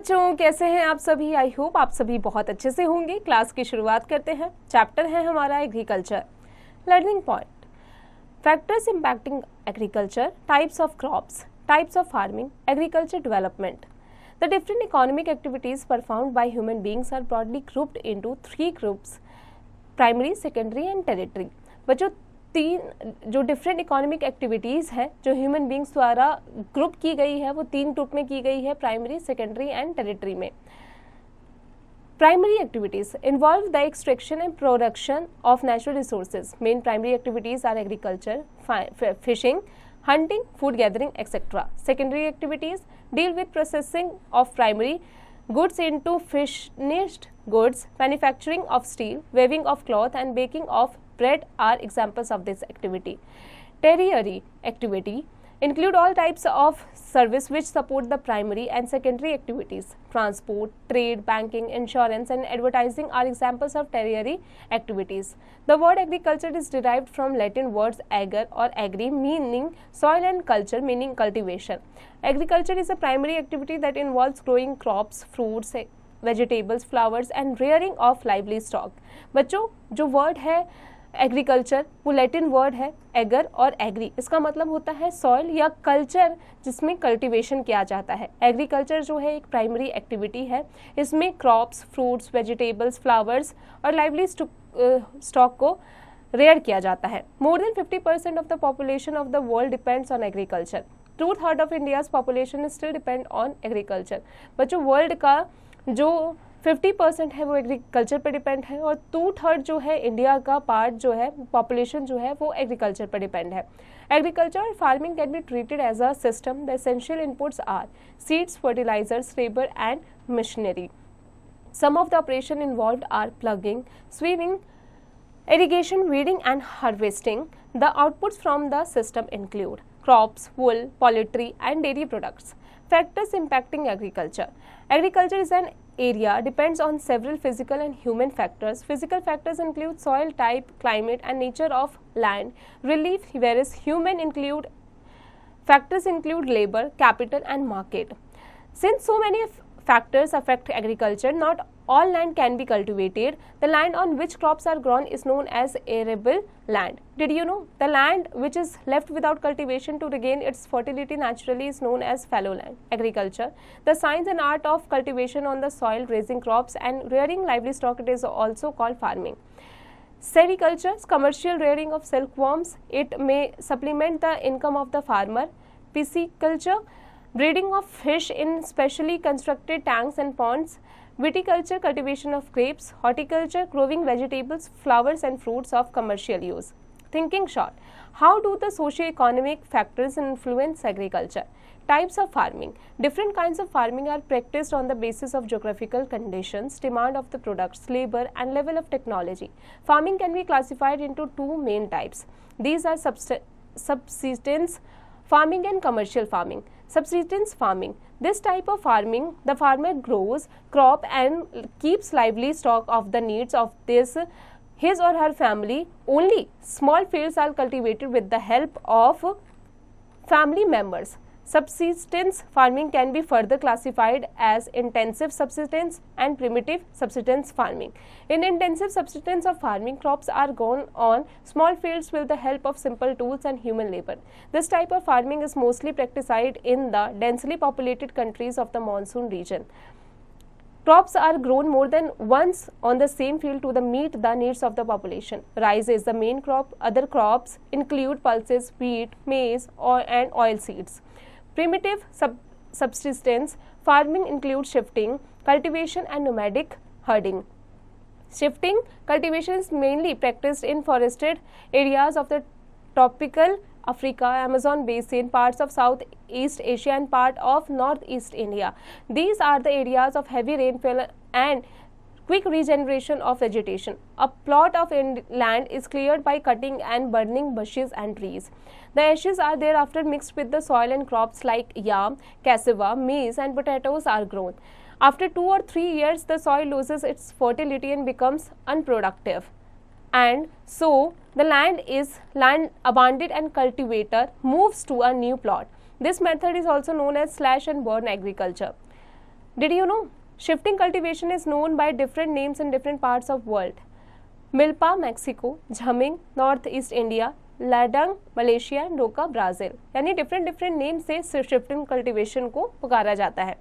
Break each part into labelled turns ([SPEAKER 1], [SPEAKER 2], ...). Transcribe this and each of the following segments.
[SPEAKER 1] बच्चों, कैसे हैं आप सभी। आई होप आप सभी बहुत अच्छे से होंगे। क्लास की शुरुआत करते हैं। चैप्टर है हमारा agriculture. Learning point, factors impacting agriculture, types of crops, types of farming, agriculture development. The different economic activities performed by human beings are broadly grouped into three groups: primary, secondary and tertiary. बच्चों, तीन जो different economic activities है जो human beings द्वारा group की गई है वो तीन ग्रुप में की गई है, प्राइमरी, सेकेंडरी एंड टेरिटरी में. Primary activities involve the extraction and production of natural resources. Main primary activities are agriculture, fishing, hunting, food gathering, etc. Secondary activities deal with processing of primary goods into finished goods, manufacturing of steel, weaving of cloth and baking of bread are examples of this activity. Tertiary activity include all types of service which support the primary and secondary activities. Transport, trade, banking, insurance and advertising are examples of tertiary activities. The word agriculture is derived from Latin words ager or agri meaning soil and culture meaning cultivation. Agriculture is a primary activity that involves growing crops, fruits, vegetables, flowers and rearing of livestock. बच्चों, जो word है agriculture वो Latin word है eager और agree. इसका मतलब होता है सॉइल या कल्चर जिसमें कल्टीवेशन किया जाता है. एग्रीकल्चर जो है एक प्राइमरी एक्टिविटी है. इसमें क्रॉप्स, फ्रूट्स, वेजिटेबल्स, फ्लावर्स और लाइवली स्टॉक को रेयर किया जाता है. More than 50% of the population of the world depends on agriculture. 2/3 of India's population still depend on agriculture. बच्चों, वर्ल्ड का जो 50% है वो एग्रीकल्चर पर डिपेंड है और 2/3 जो है इंडिया का पार्ट जो है पॉपुलेशन जो है वो एग्रीकल्चर पर डिपेंड है. एग्रीकल्चर और farming can be treated as a system. The essential inputs are seeds, fertilizers, labour and machinery. Some of the operation involved are ploughing, swimming, irrigation, weeding and harvesting. The outputs from the system include crops, wool, poultry and dairy products. Factors impacting agriculture. Agriculture is an area depends on several physical and human factors. Physical factors include soil type, climate and nature of land, relief, whereas human factors include labor, capital and market. Since so many factors affect agriculture, not all land can be cultivated. The land on which crops are grown is known as arable land. Did you know the land which is left without cultivation to regain its fertility naturally is known as fallow land? Agriculture, the science and art of cultivation on the soil, raising crops and rearing livestock, it is also called farming. Sericulture, commercial rearing of silkworms, it may supplement the income of the farmer. Pisciculture, breeding of fish in specially constructed tanks and ponds. Viticulture, cultivation of grapes. Horticulture, growing vegetables, flowers and fruits of commercial use. Thinking short, how do the socio-economic factors influence agriculture? Types of farming. Different kinds of farming are practiced on the basis of geographical conditions, demand of the products, labor and level of technology. Farming can be classified into two main types. These are subsistence farming and commercial farming. Subsistence farming. This type of farming, the farmer grows crop and keeps livestock of the needs of his or her family. Only small fields are cultivated with the help of family members. Subsistence farming can be further classified as intensive subsistence and primitive subsistence farming. In intensive subsistence of farming, crops are grown on small fields with the help of simple tools and human labor. This type of farming is mostly practiced in the densely populated countries of the monsoon region. Crops are grown more than once on the same field to meet the needs of the population. Rice is the main crop. Other crops include pulses, wheat, maize, and oil seeds. Primitive subsistence farming includes shifting, cultivation and nomadic herding. Shifting cultivation is mainly practiced in forested areas of the tropical Africa, Amazon basin, parts of Southeast Asia and part of Northeast India. These are the areas of heavy rainfall and quick regeneration of vegetation. A plot of land is cleared by cutting and burning bushes and trees. The ashes are thereafter mixed with the soil and crops like yam, cassava, maize and potatoes are grown. After 2 or 3 years, the soil loses its fertility and becomes unproductive. And so, the land is abandoned and cultivator moves to a new plot. This method is also known as slash and burn agriculture. Did you know? Shifting cultivation is known by different names in different parts of world. Milpa, Mexico, Jhaming, North East India, Ladang, Malaysia, Doka, Brazil. यानी different name से shifting cultivation को पुकारा जाता है.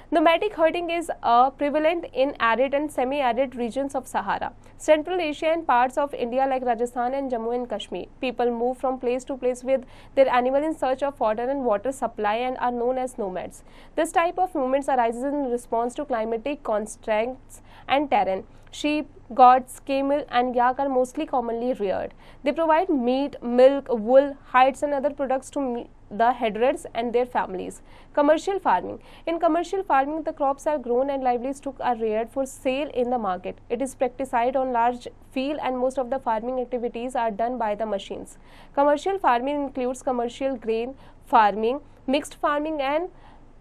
[SPEAKER 1] Nomadic herding is prevalent in arid and semi-arid regions of Sahara, Central Asia and parts of India like Rajasthan and Jammu and Kashmir. People move from place to place with their animal in search of water and water supply and are known as nomads. This type of movements arises in response to climatic constraints and terrain. Sheep, goats, camel and yak are mostly commonly reared. They provide meat, milk, wool, hides and other products to the herds and their families. Commercial farming. In commercial farming, the crops are grown and livestock are reared for sale in the market. It is practiced on large field and most of the farming activities are done by the machines. Commercial farming includes commercial grain farming, mixed farming and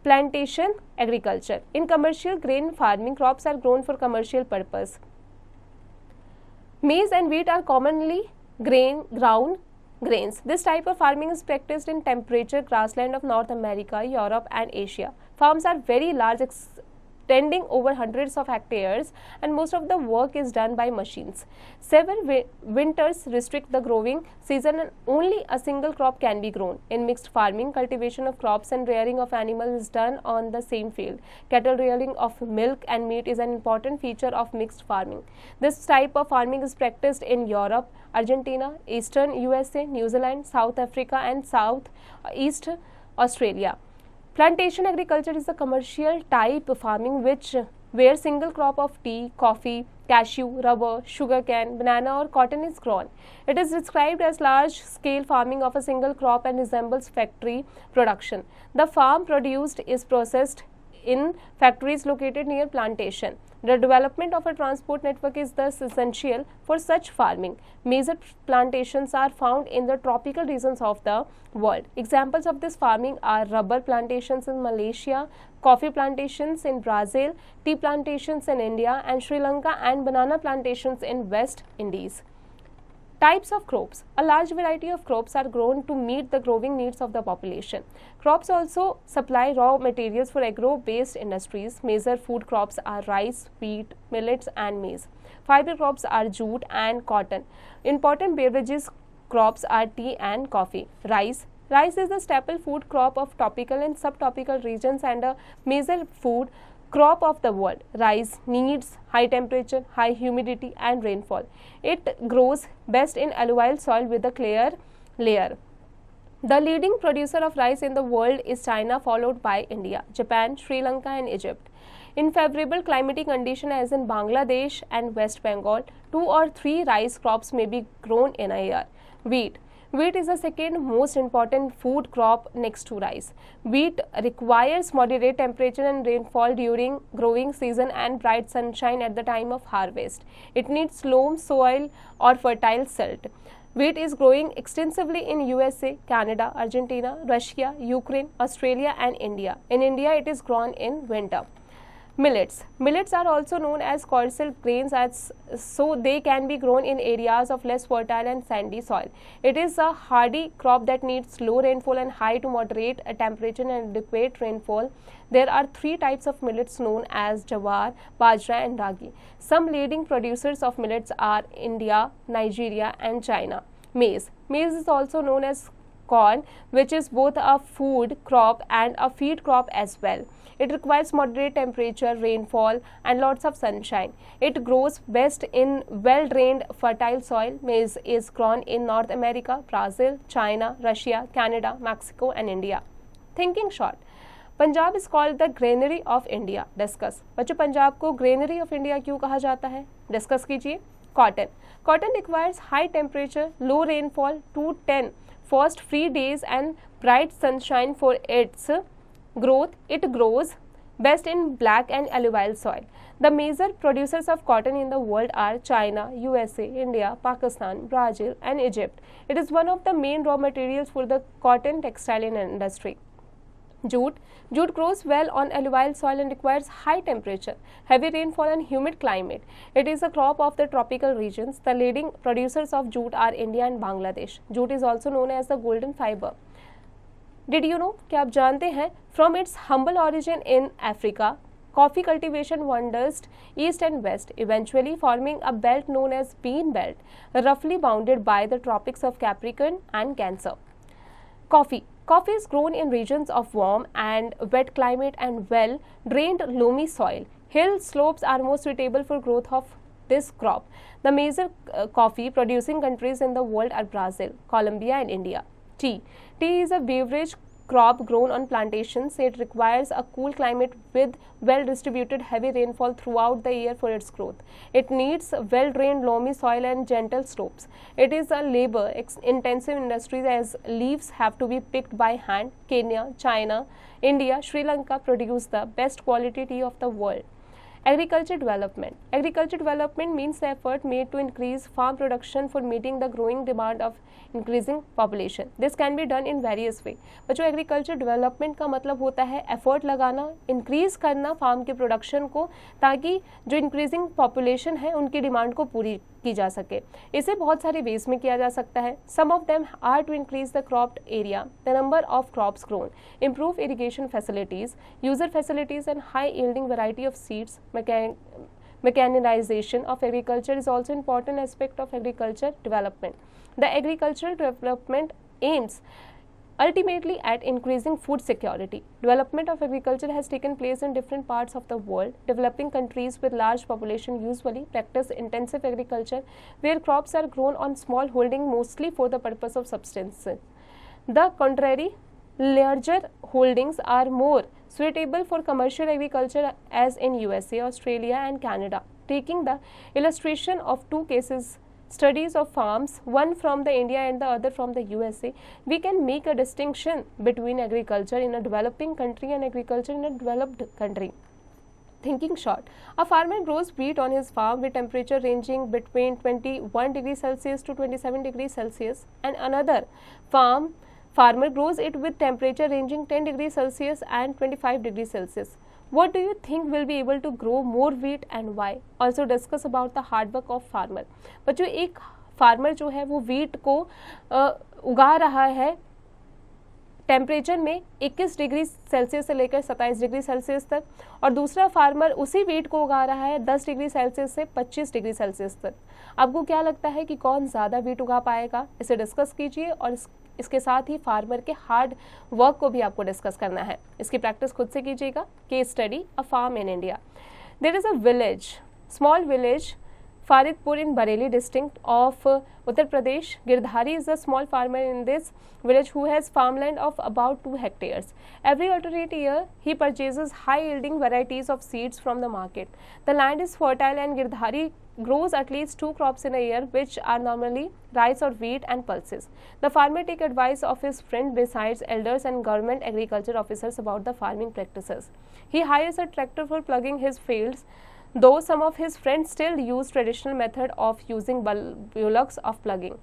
[SPEAKER 1] plantation agriculture. In commercial grain farming, crops are grown for commercial purpose. Maize and wheat are commonly ground grains. This type of farming is practiced in temperature grassland of North America, Europe and Asia. Farms are very large, extending over hundreds of hectares, and most of the work is done by machines. Several winters restrict the growing season and only a single crop can be grown. In mixed farming, cultivation of crops and rearing of animals is done on the same field. Cattle rearing of milk and meat is an important feature of mixed farming. This type of farming is practiced in Europe, Argentina, Eastern USA, New Zealand, South Africa and Southeast Australia. Plantation agriculture is a commercial type of farming where single crop of tea, coffee, cashew, rubber, sugarcane, banana or cotton is grown. It is described as large-scale farming of a single crop and resembles factory production. The farm produced is processed in factories located near plantation. The development of a transport network is thus essential for such farming. Major plantations are found in the tropical regions of the world. Examples of this farming are rubber plantations in Malaysia, coffee plantations in Brazil, tea plantations in India and Sri Lanka, and banana plantations in West Indies. Types of crops. A large variety of crops are grown to meet the growing needs of the population. Crops also supply raw materials for agro-based industries. Major food crops are rice, wheat, millets and maize. Fiber crops are jute and cotton. Important beverages crops are tea and coffee. Rice. Rice is the staple food crop of tropical and subtropical regions and a major food crop of the world. Rice needs high temperature, high humidity and rainfall. It grows best in alluvial soil with a clear layer. The leading producer of rice in the world is China, followed by India, Japan, Sri Lanka and Egypt. In favorable climatic conditions as in Bangladesh and West Bengal, 2 or 3 rice crops may be grown in a year. Wheat. Wheat is the second most important food crop next to rice. Wheat requires moderate temperature and rainfall during growing season and bright sunshine at the time of harvest. It needs loam soil or fertile silt. Wheat is growing extensively in USA, Canada, Argentina, Russia, Ukraine, Australia and India. In India, it is grown in winter. Millets. Millets are also known as coarser grains so they can be grown in areas of less fertile and sandy soil. It is a hardy crop that needs low rainfall and high to moderate temperature and adequate rainfall. There are 3 types of millets known as jawar, bajra and ragi. Some leading producers of millets are India, Nigeria and China. Maize. Maize is also known as corn, which is both a food crop and a feed crop as well. It requires moderate temperature, rainfall and lots of sunshine. It grows best in well-drained fertile soil. Maize is grown in North America, Brazil, China, Russia, Canada, Mexico and India. Thinking short. Punjab is called the granary of India. Discuss. बच्चों पंजाब को granary of India क्यों कहा जाता है? Discuss कीजिए. Cotton. Cotton requires high temperature, low rainfall, 210 first free days and bright sunshine for its growth. It grows best in black and alluvial soil. The major producers of cotton in the world are China, USA, India, Pakistan, Brazil and Egypt. It is one of the main raw materials for the cotton textile industry. Jute. Jute grows well on alluvial soil and requires high temperature, heavy rainfall and humid climate. It is a crop of the tropical regions. The leading producers of jute are India and Bangladesh. Jute is also known as the golden fiber. Did you know? क्या आप जानते हैं? From its humble origin in Africa, Coffee cultivation wandered east and west, eventually forming a belt known as Bean Belt, roughly bounded by the tropics of Capricorn and Cancer. Coffee. Coffee is grown in regions of warm and wet climate and well-drained loamy soil. Hill slopes are more suitable for growth of this crop. The major coffee producing countries in the world are Brazil, Colombia and India. Tea. Tea is a beverage crop grown on plantations. It requires a cool climate with well-distributed heavy rainfall throughout the year for its growth. It needs well-drained loamy soil and gentle slopes. It is a labor-intensive industry as leaves have to be picked by hand. Kenya, China, India, Sri Lanka produce the best quality tea of the world. Agriculture development. Agriculture development means the effort made to increase farm production for meeting the growing demand of increasing population. This can be done in various way. बच्चों agriculture development का मतलब होता है effort लगाना, increase करना farm के production को, ताकि जो इंक्रीजिंग पॉपुलेशन है उनकी डिमांड को पूरी की जा सके. इसे बहुत सारे वेज में किया जा सकता है. Some of them are to increase the cropped area, the number of crops grown, improve irrigation facilities, user facilities and high yielding variety of seeds. Mechanization of agriculture is also an important aspect of agriculture development. The agricultural development aims ultimately at increasing food security. Development of agriculture has taken place in different parts of the world. Developing countries with large population usually practice intensive agriculture where crops are grown on small holding mostly for the purpose of subsistence. The contrary, larger holdings are more suitable for commercial agriculture as in USA, Australia and Canada. Taking the illustration of two cases studies of farms, one from the India and the other from the USA, we can make a distinction between agriculture in a developing country and agriculture in a developed country. Thinking short, a farmer grows wheat on his farm with temperature ranging between 21 degrees Celsius to 27 degrees Celsius, and another farmer grows it with temperature ranging 10 degrees Celsius and 25 degrees Celsius. What do you think will be able to grow more wheat and why? Also discuss about the hard work of farmer. बच्चों एक farmer जो है वो wheat को उगा रहा है temperature में 21 डिग्री सेल्सियस से लेकर 27 डिग्री सेल्सियस तक, और दूसरा फार्मर उसी वीट को उगा रहा है 10 डिग्री सेल्सियस से 25 डिग्री सेल्सियस तक. आपको क्या लगता है कि कौन ज़्यादा वीट उगा पाएगा? इसे डिस्कस कीजिए और इसके साथ ही फार्मर के हार्ड वर्क को भी आपको डिस्कस करना है. इसकी प्रैक्टिस खुद से कीजिएगा. Case study a farm in India. There is a village, small village, Faridpur in Bareilly district of Uttar Pradesh. Girdhari is a small farmer in this village who has farmland of about 2 hectares. Every alternate year, he purchases high-yielding varieties of seeds from the market. The land is fertile and Girdhari grows at least 2 crops in a year, which are normally rice or wheat and pulses. The farmer takes advice of his friend besides elders and government agriculture officers about the farming practices. He hires a tractor for plugging his fields, though some of his friends still use traditional method of using bullocks of plugging.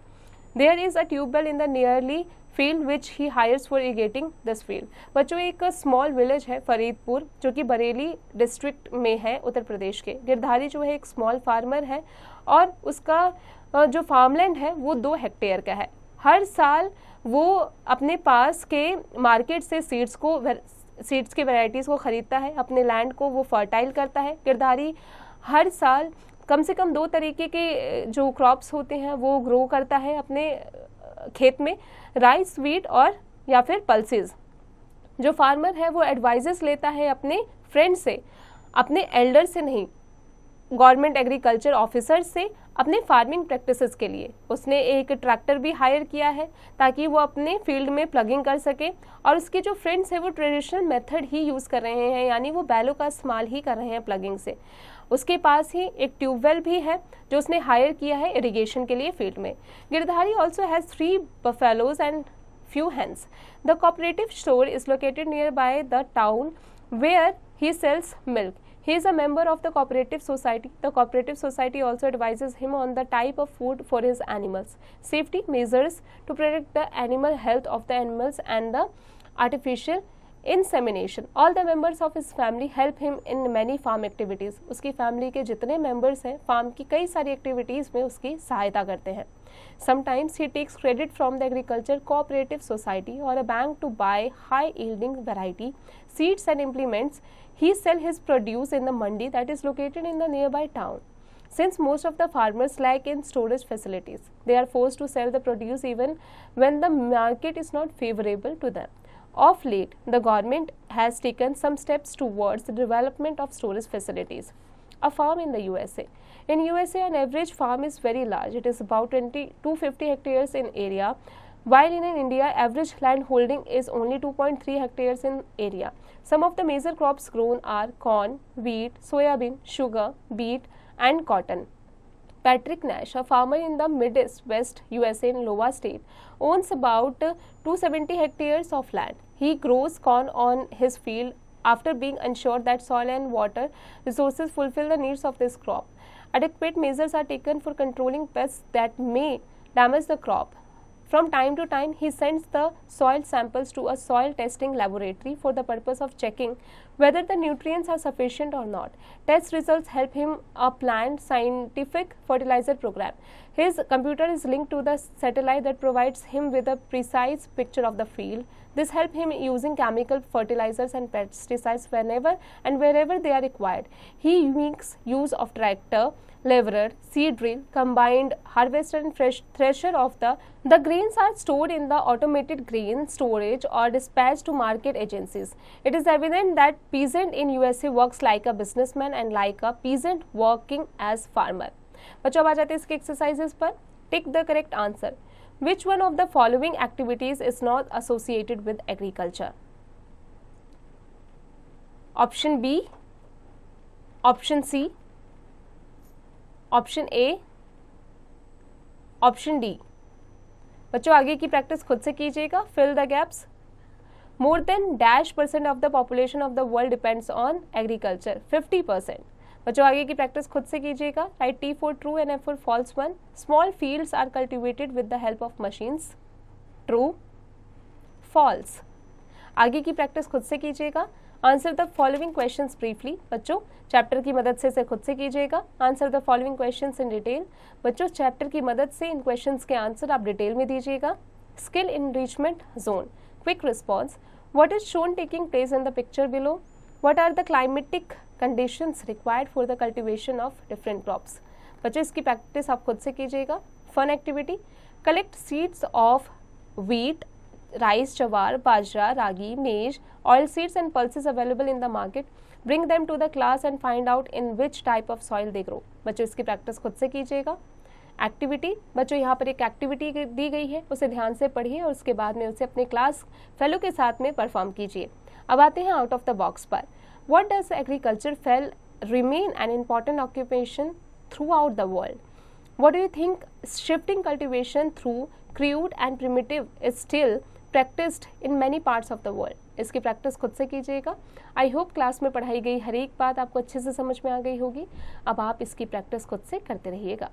[SPEAKER 1] There is a tube well in the nearly field which he hires for irrigating this field. बच्चों एक small village है फरीदपुर जो कि Bareilly district में है उत्तर प्रदेश के. गिरधारी जो है एक स्मॉल फार्मर है और उसका जो फार्मलैंड है वो 2 हेक्टेयर का है. हर साल वो अपने पास के मार्केट से सीड्स के वैरायटीज़ को ख़रीदता है, अपने लैंड को वो फर्टाइल करता है. गिरधारी हर साल कम से कम 2 तरीके के जो क्रॉप्स होते हैं वो ग्रो करता है अपने खेत में, राइस, व्हीट और या फिर पल्सेस. जो फार्मर है वो एडवाइजेस लेता है अपने फ्रेंड से, अपने एल्डर से नहीं, गवर्नमेंट एग्रीकल्चर ऑफिसर से अपने फार्मिंग प्रैक्टिसेस के लिए. उसने एक ट्रैक्टर भी हायर किया है ताकि वो अपने फील्ड में प्लगिंग कर सके, और उसके जो फ्रेंड्स हैं वो ट्रेडिशनल मेथड ही यूज़ कर रहे हैं, यानी वो बैलों का इस्तेमाल ही कर रहे हैं प्लगिंग से. उसके पास ही एक ट्यूबवेल भी है जो उसने हायर किया है इरिगेशन के लिए फील्ड में. Girdhari also has 3 buffaloes and few hens. The cooperative store is located nearby the town where he sells milk. He is a member of the cooperative society. The cooperative society also advises him on the type of food for his animals, safety measures to protect the animal health of the animals, and the artificial insemination. All the members of his family help him in many farm activities. उसकी family के जितने members हैं farm की कई सारी activities में उसकी सहायता करते हैं. Sometimes he takes credit from the agriculture cooperative society or a bank to buy high yielding variety seeds and implements. He sells his produce in the mandi that is located in the nearby town. Since most of the farmers lack in storage facilities, they are forced to sell the produce even when the market is not favorable to them. Of late, the government has taken some steps towards the development of storage facilities. A farm in the USA. In USA, an average farm is very large. It is about 250 hectares in area, while in India, average land holding is only 2.3 hectares in area. Some of the major crops grown are corn, wheat, soybean, sugar, beet, and cotton. Patrick Nash, a farmer in the Midwest USA in Iowa State, owns about 270 hectares of land. He grows corn on his field after being assured that soil and water resources fulfill the needs of this crop. Adequate measures are taken for controlling pests that may damage the crop. From time to time, he sends the soil samples to a soil testing laboratory for the purpose of checking whether the nutrients are sufficient or not. Test results help him plan scientific fertilizer program. His computer is linked to the satellite that provides him with a precise picture of the field. This helps him using chemical fertilizers and pesticides whenever and wherever they are required. He makes use of tractor, leveler, seed drill, combined harvester and thresher of the grains are stored in the automated grain storage or dispatched to market agencies. It is evident that peasant in USA works like a businessman and like a peasant working as farmer. बच्चों अब आ जाते हैं इसके exercises पर. Tick the correct answer. Which one of the following activities is not associated with agriculture? Option B, option C, option A, option D. बच्चों आगे की practice खुद से कीजिएगा. Fill the gaps. More than -% of the population of the world depends on agriculture. 50%. बच्चों आगे की practice खुद से कीजिएगा. Write T for true and F for false 1. Small fields are cultivated with the help of machines. True, false. आगे की practice खुद से कीजिएगा. Answer the following questions briefly. बच्चों चैप्टर की मदद से इसे खुद से कीजिएगा. Answer the following questions in detail. बच्चों चैप्टर की मदद से इन क्वेश्चंस के आंसर आप डिटेल में दीजिएगा. Skill enrichment zone. Quick response. What is shown taking place in the picture below? What are the climatic conditions required for the cultivation of different crops? बच्चों इसकी प्रैक्टिस आप खुद से कीजिएगा. Fun activity. Collect seeds of wheat, rice, jawar, bajra, ragi, maize, oil seeds and pulses available in the market. Bring them to the class and find out in which type of soil they grow. बच्चों इसकी practice खुद से कीजिएगा. Activity. बच्चों यहाँ पर एक activity दी गई है, उसे ध्यान से पढ़िए और उसके बाद में उसे अपने क्लास फेलो के साथ में परफॉर्म कीजिए. अब आते हैं आउट ऑफ द बॉक्स पर. What does agriculture fell remain an important occupation throughout the world? What do you think shifting cultivation through crude and primitive is still practiced in many parts of the world? इसकी practice खुद से कीजिएगा. I hope class में पढ़ाई गई हर एक बात आपको अच्छे से समझ में आ गई होगी. अब आप इसकी प्रैक्टिस खुद से करते रहिएगा.